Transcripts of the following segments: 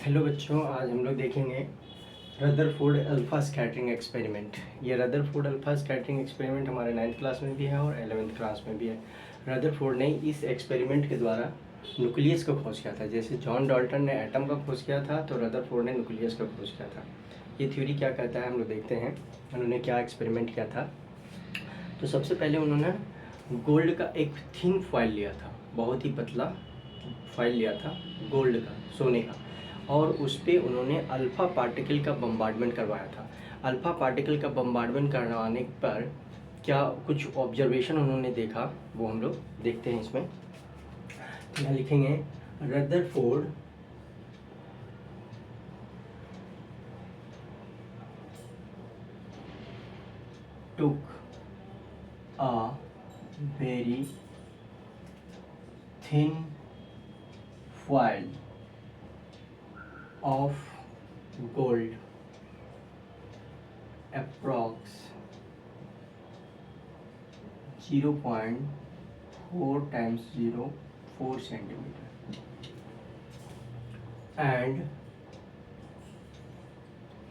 Hello बच्चों, आज हम लोग देखेंगे रदरफोर्ड अल्फ़ा स्कैटरिंग एक्सपेरिमेंट। ये रदरफोर्ड अल्फ़ा स्कैटरिंग एक्सपेरिमेंट हमारे 9th क्लास में भी है और 11th क्लास में भी है। रदरफोर्ड ने इस एक्सपेरिमेंट के द्वारा न्यूक्लियस को खोज किया था। जैसे जॉन डाल्टन ने एटम का खोज किया था, तो रदरफोर्ड ने न्यूक्लियस का खोज किया था। ये थ्योरी क्या कहता है, हम लोग देखते हैं उन्होंने क्या एक्सपेरिमेंट किया था। तो सबसे पहले उन्होंने गोल्ड का एक थिन फॉइल लिया था, बहुत ही पतला फॉइल लिया था गोल्ड का, सोने का, और उस पर उन्होंने अल्फ़ा पार्टिकल का बम्बार्डमेंट करवाया था। अल्फ़ा पार्टिकल का बम्बार्डमेंट करवाने पर क्या कुछ ऑब्जर्वेशन उन्होंने देखा, वो हम लोग देखते हैं इसमें। तो यहाँ लिखेंगे Rutherford took a very thin foil of gold, approx 0.4 times 0.4 centimeter, and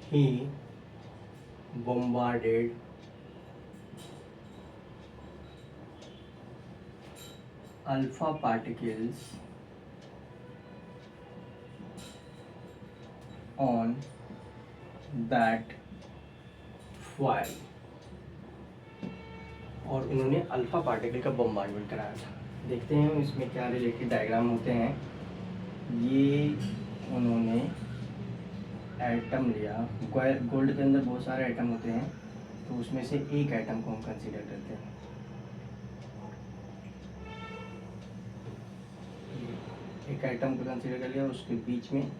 he bombarded alpha particles on that foil, और उन्होंने अल्फ़ा पार्टिकल का बम्बार्डमेंट कराया था। देखते हैं इसमें क्या रिलेटेड डायग्राम होते हैं। ये उन्होंने एटम लिया, गोल्ड के अंदर बहुत सारे एटम होते हैं, तो उसमें से एक एटम को हम कंसीडर करते हैं। एक एटम को कंसीडर कर लिया, उसके बीच में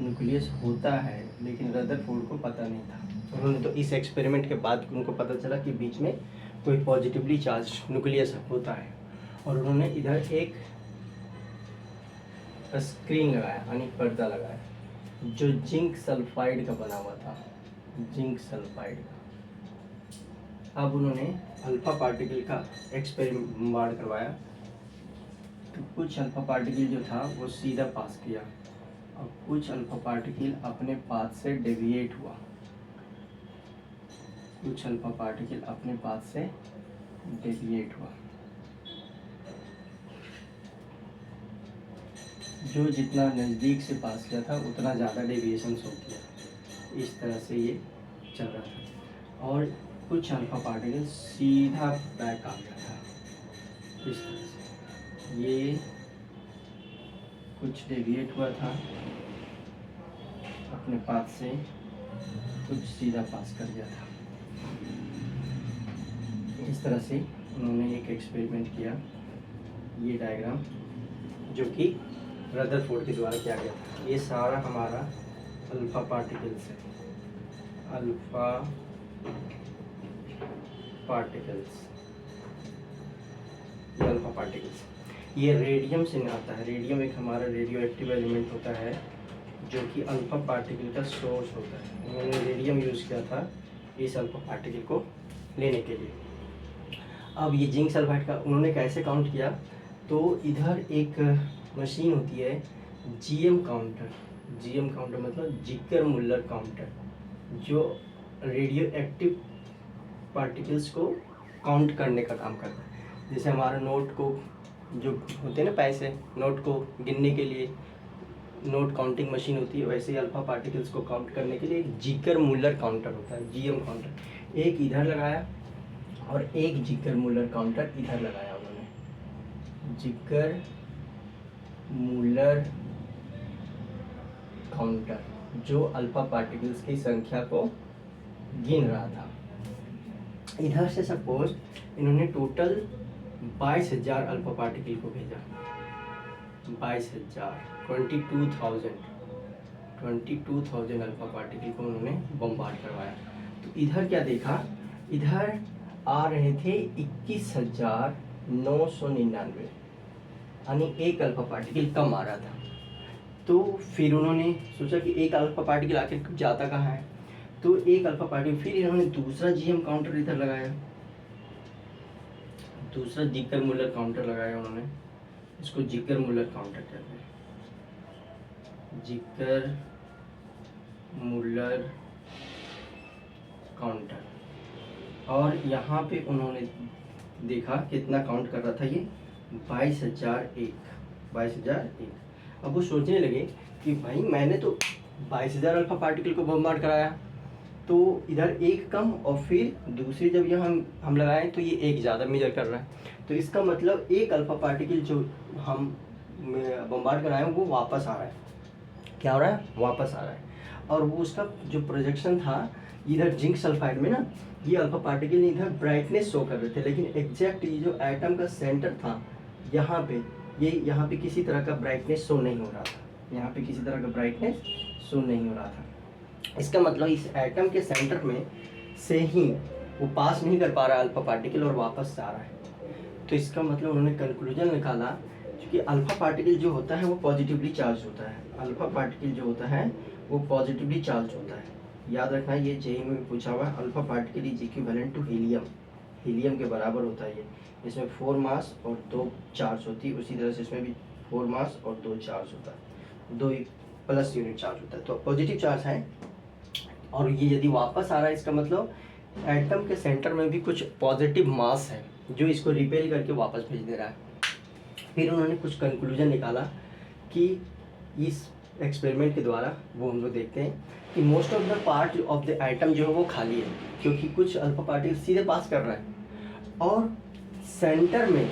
न्यूक्लियस होता है, लेकिन रदरफोर्ड को पता नहीं था। उन्होंने तो इस एक्सपेरिमेंट के बाद उनको पता चला कि बीच में कोई पॉजिटिवली चार्ज न्यूक्लियस होता है, और उन्होंने इधर एक स्क्रीन लगाया, यानी पर्दा लगाया, जो जिंक सल्फाइड का बना हुआ था, जिंक सल्फाइड का। अब उन्होंने अल्फ़ा पार्टिकल का एक्सपेरिमेंट करवाया, तो कुछ अल्फ़ा पार्टिकल जो था वो सीधा पास किया, और कुछ अल्फ़ा पार्टिकल अपने पाथ से डेविएट हुआ, कुछ अल्फ़ा पार्टिकल अपने पाथ से डेविएट हुआ। जो जितना नज़दीक से पास किया था उतना ज़्यादा डेविएशन शो किया। इस तरह से ये चल रहा था, और कुछ अल्फ़ा पार्टिकल सीधा बैक आ गया था। इस तरह से ये कुछ डेविएट हुआ था अपने पाथ से, कुछ सीधा पास कर गया था। इस तरह से उन्होंने एक एक्सपेरिमेंट किया। ये डायग्राम जो कि रदरफोर्ड के द्वारा किया गया था। ये सारा हमारा अल्फ़ा पार्टिकल्स है, अल्फ़ा पार्टिकल्स, ये अल्फ़ा पार्टिकल्स। ये रेडियम से आता है। रेडियम एक हमारा रेडियो एक्टिव एलिमेंट होता है, जो कि अल्फ़ा पार्टिकल का सोर्स होता है। उन्होंने रेडियम यूज़ किया था इस अल्फ़ा पार्टिकल को लेने के लिए। अब ये जिंक सल्फाइड का उन्होंने कैसे काउंट किया, तो इधर एक मशीन होती है जीएम काउंटर। जीएम काउंटर मतलब जिगर मुल्लर काउंटर, जो रेडियो एक्टिव पार्टिकल्स को काउंट करने का काम करता है। जैसे हमारा नोट को जो होते हैं ना, पैसे नोट को गिनने के लिए नोट काउंटिंग मशीन होती है, वैसे ही अल्फ़ा पार्टिकल्स को काउंट करने के लिए एक जिगर मुल्लर काउंटर होता है, जीएम काउंटर। एक इधर लगाया और एक जिगर मुल्लर काउंटर इधर लगाया उन्होंने। जिगर मुल्लर काउंटर जो अल्फ़ा पार्टिकल्स की संख्या को गिन रहा था। इधर से सपोज इन्होंने टोटल 22,000 अल्फ़ा पार्टिकल को भेजा, 22,000, 22,000 अल्फ़ा पार्टिकल को उन्होंने बम्बार्ड करवाया। तो इधर क्या देखा, इधर आ रहे थे 21,999, यानी एक अल्फ़ा पार्टिकल कम आ रहा था। तो फिर उन्होंने सोचा कि एक अल्फ़ा पार्टिकल आखिर जाता कहाँ है, तो एक अल्फ़ा पार्टिकल, फिर इन्होंने दूसरा जीएम काउंटर इधर लगाया, दूसरा जिगर मुल्लर काउंटर लगाया उन्होंने, इसको जिगर मुल्लर काउंटर कहते हैं। जिकर मुलर काउंटर। और यहाँ पे उन्होंने देखा कितना काउंट कर रहा था ये 22,001। अब वो सोचने लगे कि भाई मैंने तो 22,000 अल्फा पार्टिकल को बम्बार्ड कराया, तो इधर एक कम और फिर दूसरी जब यहाँ हम लगाएं तो ये एक ज़्यादा मेजर कर रहा है, तो इसका मतलब एक अल्फा पार्टिकल जो हम बम्बार्ड कराए वो वापस आ रहा है। क्या हो रहा है? वापस आ रहा है। और वो उसका जो प्रोजेक्शन था इधर जिंक सल्फाइड में ना, ये अल्फा पार्टिकल इधर ब्राइटनेस शो कर रहे थे, लेकिन एग्जैक्ट ये जो एटम का सेंटर था यहाँ पे, ये यहाँ पे किसी तरह का ब्राइटनेस शो नहीं हो रहा था, यहाँ पे किसी तरह का ब्राइटनेस शो नहीं हो रहा था। इसका मतलब इस एटम के सेंटर में से ही वो पास नहीं कर पा रहा है अल्फा पार्टिकल और वापस आ रहा है। तो इसका मतलब उन्होंने कंक्लूजन निकाला, क्योंकि अल्फा पार्टिकल जो होता है वो पॉजिटिवली चार्ज होता है, अल्फा पार्टिकल जो होता है वो पॉजिटिवली चार्ज होता है। याद रखना, ये जेईई में पूछा हुआ है, alpha particle is equivalent to helium, helium के बराबर होता है ये। इसमें 4 मास और 2 चार्ज होती है, उसी तरह से इसमें भी 4 मास और 2 चार्ज होता है, 2 प्लस यूनिट चार्ज होता है, तो पॉजिटिव चार्ज है। और ये यदि वापस आ रहा है इसका मतलब एटम के सेंटर में भी कुछ पॉजिटिव मास है जो इसको रिपेल करके वापस भेज दे रहा है। फिर उन्होंने कुछ कंक्लूजन निकाला कि इस एक्सपेरिमेंट के द्वारा, वो हम लोग देखते हैं कि most of the part of the item जो है वो खाली है, क्योंकि कुछ अल्फा पार्टिकल सीधे पास कर रहा है और सेंटर में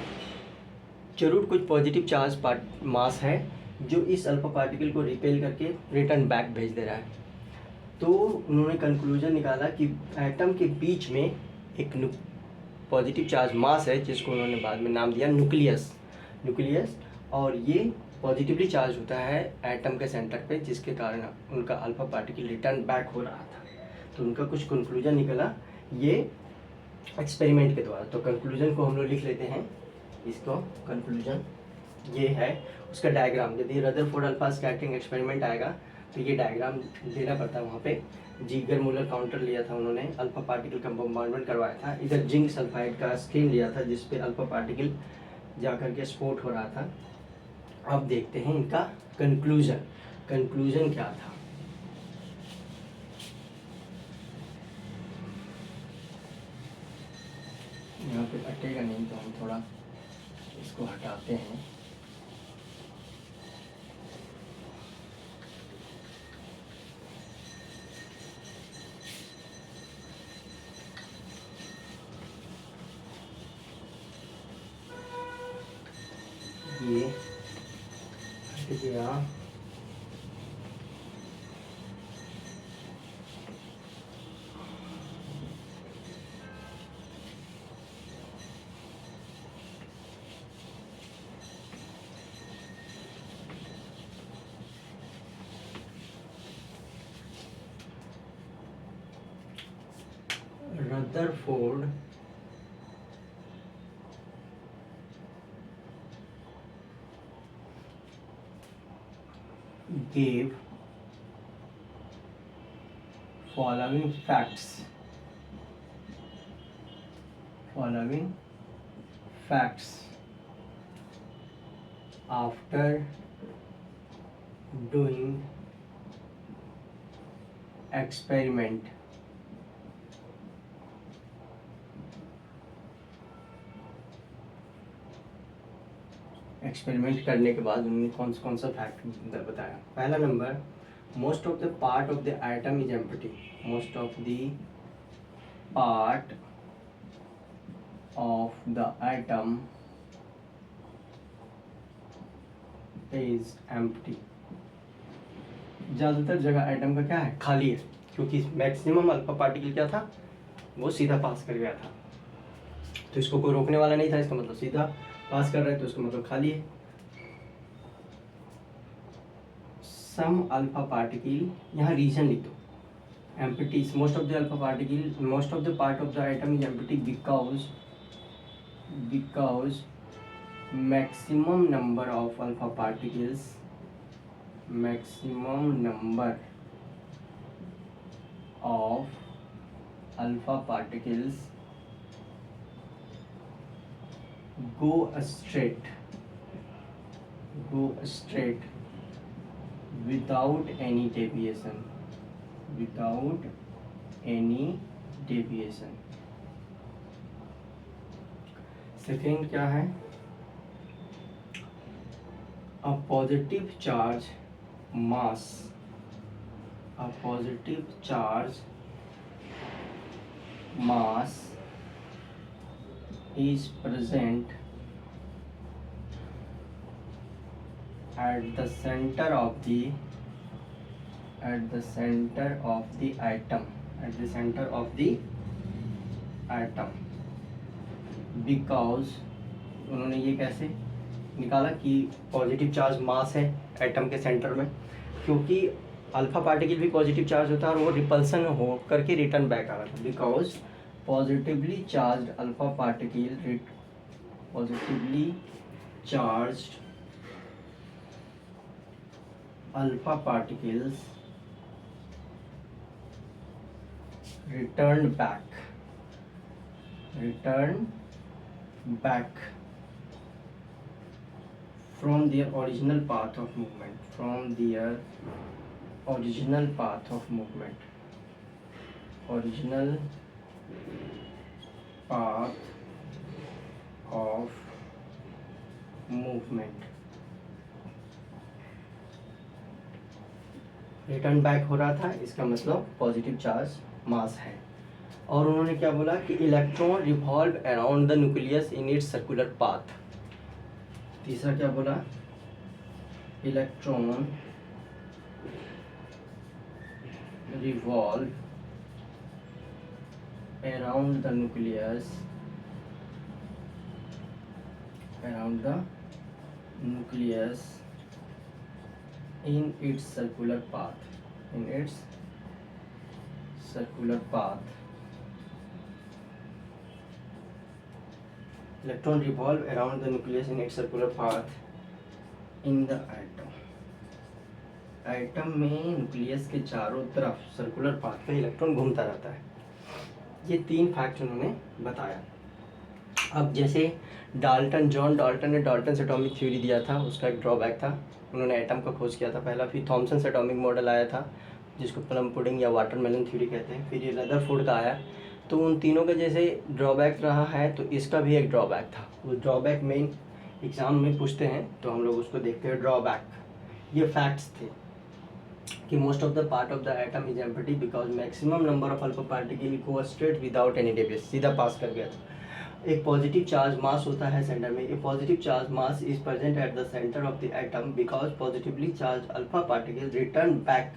जरूर कुछ पॉजिटिव चार्ज पार्ट मास है जो इस अल्फा पार्टिकल को रिपेल करके रिटर्न बैक भेज दे रहा है। तो उन्होंने कंक्लूजन निकाला कि एटम के बीच में एक पॉजिटिव चार्ज मास है जिसको उन्होंने बाद में नाम दिया न्यूक्लियस, और ये पॉजिटिवली चार्ज होता है एटम के सेंटर पे, जिसके कारण उनका अल्फा पार्टिकल रिटर्न बैक हो रहा था। तो उनका कुछ कंक्लूजन निकला ये एक्सपेरिमेंट के द्वारा। तो कंक्लूजन को हम लोग लिख लेते हैं, इसको कंक्लूजन ये है, उसका डायग्राम यदि रदरफोर्ड अल्फा स्कैटरिंग एक्सपेरिमेंट आएगा तो ये डायग्राम देना पड़ता है। वहाँ पे जिगर मुलर काउंटर लिया था उन्होंने, अल्फा पार्टिकल का बम्बार्डमेंट करवाया था, इधर जिंक सल्फाइड का स्क्रीन लिया था जिस पे अल्फा पार्टिकल जा करके स्फोट हो रहा था। अब देखते हैं इनका कंक्लूजन क्या था। यहाँ पे अटेगा नहीं तो हम थोड़ा इसको हटाते हैं। ये हट गया। Rutherford gave following facts after doing experiment। Experiment करने के बाद उन्होंने कौन सा फैक्ट बताया। पहला number, most of the part of the item is empty, most of the part of the item is empty. ज़्यादातर जगह आइटम का क्या है? खाली है, क्योंकि मैक्सिमम अल्फा पार्टिकल क्या था, वो सीधा पास कर गया था, तो इसको कोई रोकने वाला नहीं था, इसका मतलब सीधा पास कर रहा है तो इसका मतलब खाली है। सम अल्फा पार्टिकल, यहाँ रीजन लिख दो, empty, most of the alpha particle, most of the part of the item is empty because maximum number of alpha particles go straight without any deviation, without any deviation. Second क्या है, a positive charge mass, a positive charge mass is present at the center of the atom, at the center of the atom, because उन्होंने ये कैसे निकाला कि positive charge मास है atom के centre में, क्योंकि अल्फा पार्टिकल भी पॉजिटिव चार्ज होता है और वो रिपल्सन हो करके रिटर्न बैक आ रहा था, because positively charged alpha particle, positively charged alpha particles returned back from their original path of movement, from their original path of movement, original path of movement, return back हो रहा था, इसका मतलब positive charge मास है। और उन्होंने क्या बोला कि electron revolve around the nucleus in its circular path. तीसरा क्या बोला, electron revolve around the nucleus in its circular path, electron revolve around the nucleus in its circular path in the atom, atom में nucleus के चारों तरफ circular path पे electron घूमता रहता है। ये तीन फैक्ट उन्होंने बताया। अब जैसे जॉन डाल्टन ने डाल्टन एटॉमिक थ्योरी दिया था, उसका एक ड्रॉबैक था, उन्होंने एटम का खोज किया था पहला, फिर थॉमसन एटॉमिक मॉडल आया था जिसको प्लम पुडिंग या वाटरमेलन थ्योरी कहते हैं, फिर ये रदरफोर्ड का आया। तो उन तीनों का जैसे ड्रॉबैक रहा है तो इसका भी एक ड्रॉबैक था। उस ड्रॉबैक मेन एग्जाम में पूछते हैं तो हम लोग उसको देखते हैं। ड्रॉबैक ये फैक्ट्स थे कि most of the part of the atom is empty because maximum number of alpha particle go straight without any deviation, सीधा पास कर गया था। एक पॉजिटिव चार्ज मास होता है सेंटर में, a positive charge mass is present at the centre of the atom because positively charged alpha particle return back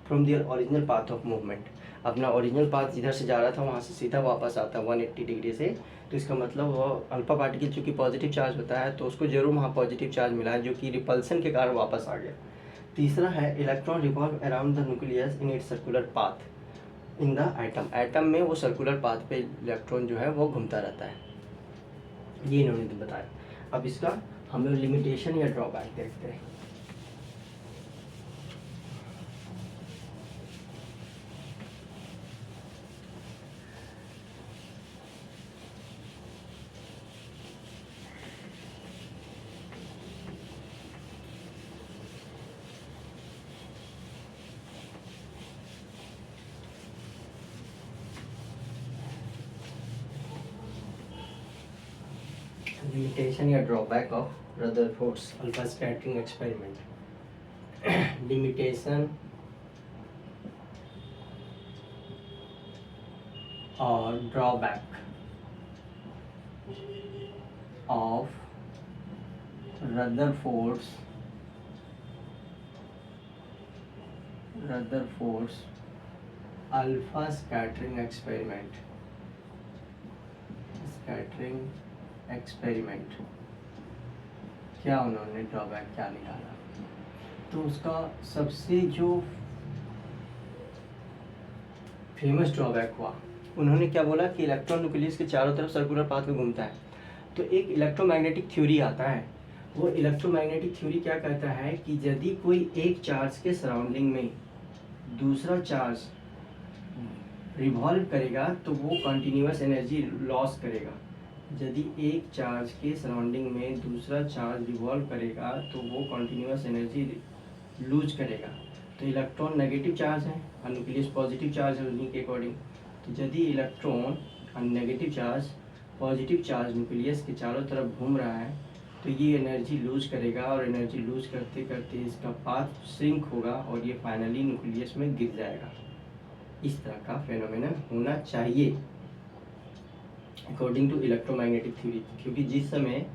from their original path of movement. अपना original path जिधर से जा रहा था वहाँ से सीधा वापस आता है 180 डिग्री से, तो इसका मतलब वो अल्फा पार्टिकल चूँकि पॉजिटिव चार्ज होता है तो उसको जरूर वहाँ पॉजिटिव चार्ज मिला है जो कि रिपल्सन के कारण वापस आ गया। तीसरा है electron revolve around the nucleus in its circular path in the atom, atom में वो सर्कुलर पाथ पे इलेक्ट्रॉन जो है वो घूमता रहता है, ये इन्होंने तो बताया। अब इसका हम लोग लिमिटेशन या ड्रॉबैक देखते हैं। Limitation या drawback of Rutherford's alpha scattering experiment. Limitation or drawback of Rutherford's alpha scattering experiment. क्या उन्होंने ड्रॉबैक क्या निकाला, तो उसका सबसे जो फेमस ड्रॉबैक हुआ, उन्होंने क्या बोला कि इलेक्ट्रॉन न्यूक्लियस के चारों तरफ सर्कुलर पाथ में घूमता है। तो एक इलेक्ट्रोमैग्नेटिक थ्योरी आता है, वो इलेक्ट्रोमैग्नेटिक थ्योरी क्या कहता है कि यदि कोई एक चार्ज के सराउंडिंग में दूसरा चार्ज रिवॉल्व करेगा तो वो कंटिन्यूअस एनर्जी लॉस करेगा। यदि एक चार्ज के सराउंडिंग में दूसरा चार्ज रिवॉल्व करेगा तो वो कंटिन्यूअस एनर्जी लूज करेगा। तो इलेक्ट्रॉन नेगेटिव चार्ज है और न्यूक्लियस पॉजिटिव चार्ज है उन्हीं के अकॉर्डिंग। तो यदि electron negative charge positive charge nucleus के चारों तरफ घूम रहा है तो ये एनर्जी लूज करेगा, और एनर्जी लूज करते करते इसका पाथ श्रिंक होगा और ये फाइनली न्यूक्लियस में गिर जाएगा। इस तरह का फेनोमेनन होना चाहिए अकॉर्डिंग टू इलेक्ट्रोमैग्नेटिक थ्योरी। क्योंकि जिस समय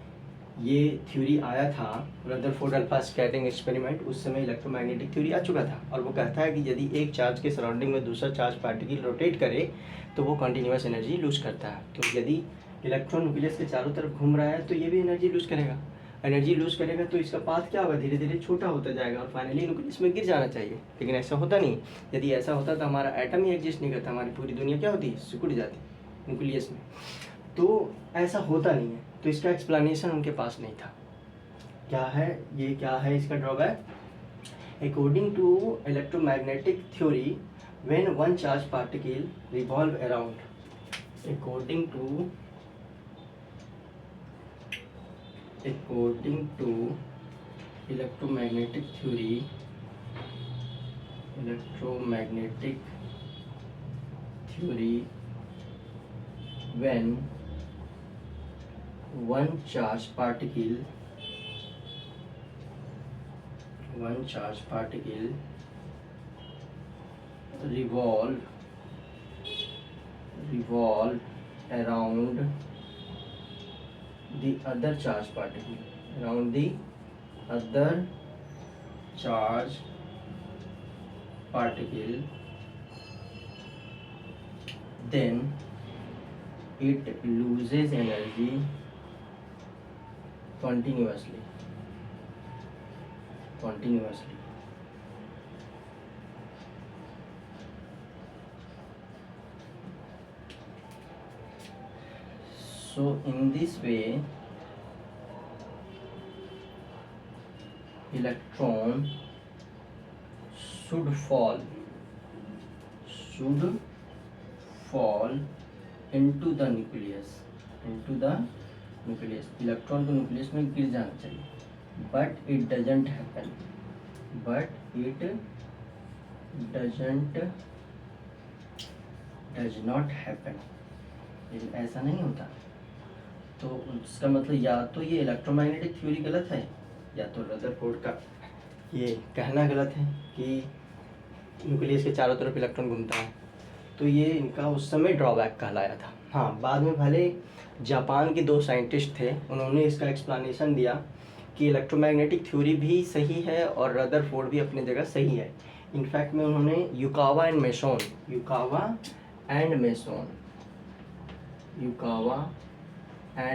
ये थ्योरी आया था रदरफोर्ड अल्फा स्कैटरिंग एक्सपेरिमेंट, उस समय इलेक्ट्रोमैग्नेटिक थ्योरी आ चुका था और वो कहता है कि यदि एक चार्ज के सराउंडिंग में दूसरा चार्ज पार्टिकल रोटेट करे तो वो कंटिन्यूस एनर्जी लूज करता है। तो यदि इलेक्ट्रॉन न्यूक्लियस के चारों तरफ घूम रहा है तो ये भी एनर्जी लूज करेगा। एनर्जी लूज करेगा तो इसका पाथ क्या होगा, धीरे धीरे छोटा होता जाएगा और फाइनली न्यूक्लियस में गिर जाना चाहिए। लेकिन ऐसा होता नहीं। यदि ऐसा होता तो हमारा एटम ही एग्जिस्ट नहीं करता, हमारी पूरी दुनिया क्या होती, सिकुड़ जाती न्यूक्लियस में। तो ऐसा होता नहीं है, तो इसका एक्सप्लेनेशन उनके पास नहीं था। क्या है ये, क्या है इसका drawback? According to electromagnetic theory when one charge particle revolve around, according to electromagnetic theory when one charge particle revolve around the other charge particle, then it loses energy continuously. So in this way electron should fall into the nucleus. Electron को nucleus में गिर जाना चाहिए, but it does not happen. लेकिन ऐसा नहीं होता। तो उसका मतलब या तो ये इलेक्ट्रोमैग्नेटिक थ्योरी गलत है या तो रदरफोर्ड का ये कहना गलत है कि न्यूक्लियस के चारों तरफ इलेक्ट्रॉन घूमता है। तो ये इनका उस समय ड्रॉबैक कहलाया था। हाँ, बाद में भले जापान के 2 साइंटिस्ट थे, उन्होंने इसका एक्सप्लेनेशन दिया कि इलेक्ट्रोमैग्नेटिक थ्योरी भी सही है और रदरफोर्ड भी अपनी जगह सही है। इनफैक्ट में उन्होंने युकावा एंड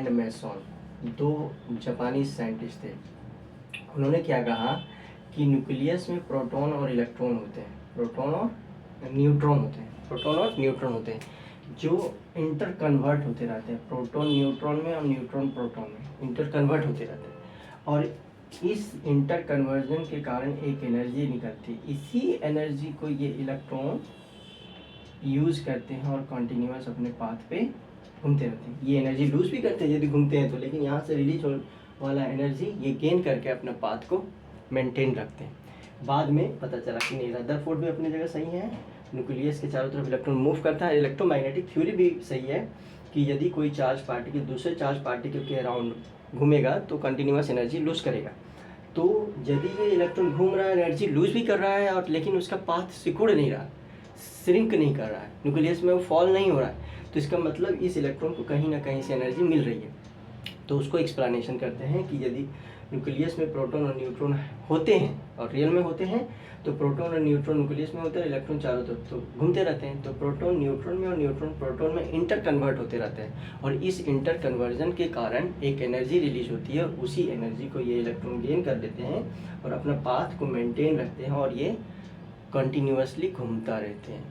मेसोन 2 जापानी साइंटिस्ट थे। उन्होंने क्या कहा कि न्यूक्लियस में प्रोटॉन और इलेक्ट्रॉन होते हैं, प्रोटॉन और न्यूट्रॉन होते हैं जो इंटर कन्वर्ट होते रहते हैं। प्रोटॉन न्यूट्रॉन में और न्यूट्रॉन प्रोटॉन में इंटर कन्वर्ट होते रहते हैं और इस इंटर कन्वर्जन के कारण एक एनर्जी निकलती है। इसी एनर्जी को ये इलेक्ट्रॉन यूज़ करते हैं और कंटिन्यूअस अपने पाथ पे घूमते रहते हैं। ये एनर्जी लूज भी करते हैं यदि घूमते हैं तो, लेकिन यहाँ से रिलीज होने वाला एनर्जी ये गेन करके अपने पाथ को मेंटेन रखते हैं। बाद में पता चला कि नहीं, रदरफोर्ड भी अपनी जगह सही है, न्यूक्लियस के चारों तरफ इलेक्ट्रॉन मूव करता है। इलेक्ट्रोमैग्नेटिक थ्योरी भी सही है कि यदि कोई चार्ज पार्टिकल दूसरे चार्ज पार्टिकल के अराउंड घूमेगा तो कंटिन्यूअस एनर्जी लूज करेगा। तो यदि ये इलेक्ट्रॉन घूम रहा है, एनर्जी लूज भी कर रहा है और लेकिन उसका पाथ सिकुड़ नहीं रहा, श्रिंक नहीं कर रहा है, न्यूक्लियस में वो फॉल नहीं हो रहा है, तो इसका मतलब इस इलेक्ट्रॉन को कहीं ना कहीं से एनर्जी मिल रही है। तो उसको एक्सप्लेनेशन करते हैं कि यदि न्यूक्लियस में प्रोटॉन और न्यूट्रॉन होते हैं और रियल में होते हैं तो प्रोटॉन और न्यूट्रॉन न्यूक्लियस में होते हैं, इलेक्ट्रॉन चारों तरफ तो घूमते रहते हैं। तो प्रोटॉन न्यूट्रॉन में और न्यूट्रॉन प्रोटॉन में इंटर कन्वर्ट होते रहते हैं और इस इंटर कन्वर्जन के कारण एक एनर्जी रिलीज होती है और उसी एनर्जी को ये इलेक्ट्रॉन गेन कर लेते हैं और अपना पाथ को मेंटेन रखते हैं और ये कंटिन्यूअसली घूमता रहते हैं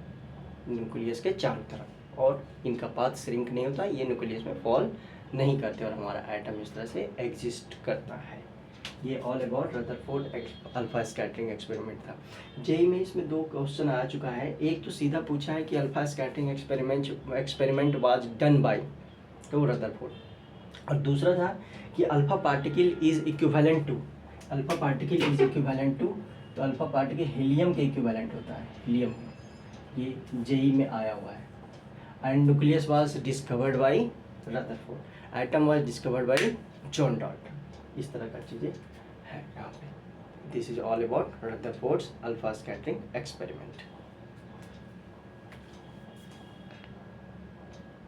न्यूक्लियस के चारों तरफ और इनका पाथ श्रिंक नहीं होता, ये न्यूक्लियस में फॉल नहीं करते और हमारा एटम इस तरह से एग्जिस्ट करता है। ये all about Rutherford alpha scattering experiment था। जेई में इसमें 2 क्वेश्चन आ चुका है। एक तो सीधा पूछा है कि alpha scattering experiment was done by तो रदरफोर्ड, और दूसरा था कि alpha particle is equivalent to तो अल्फा पार्टिकल हीलियम के इक्विवेलेंट होता है, हीलियम, ये जेई में आया हुआ है। And nucleus was discovered by Rutherford, atom was discovered by John Dalton. इस तरह का चीज़ें हैं यहाँ पे। This is all about Rutherford's alpha scattering experiment.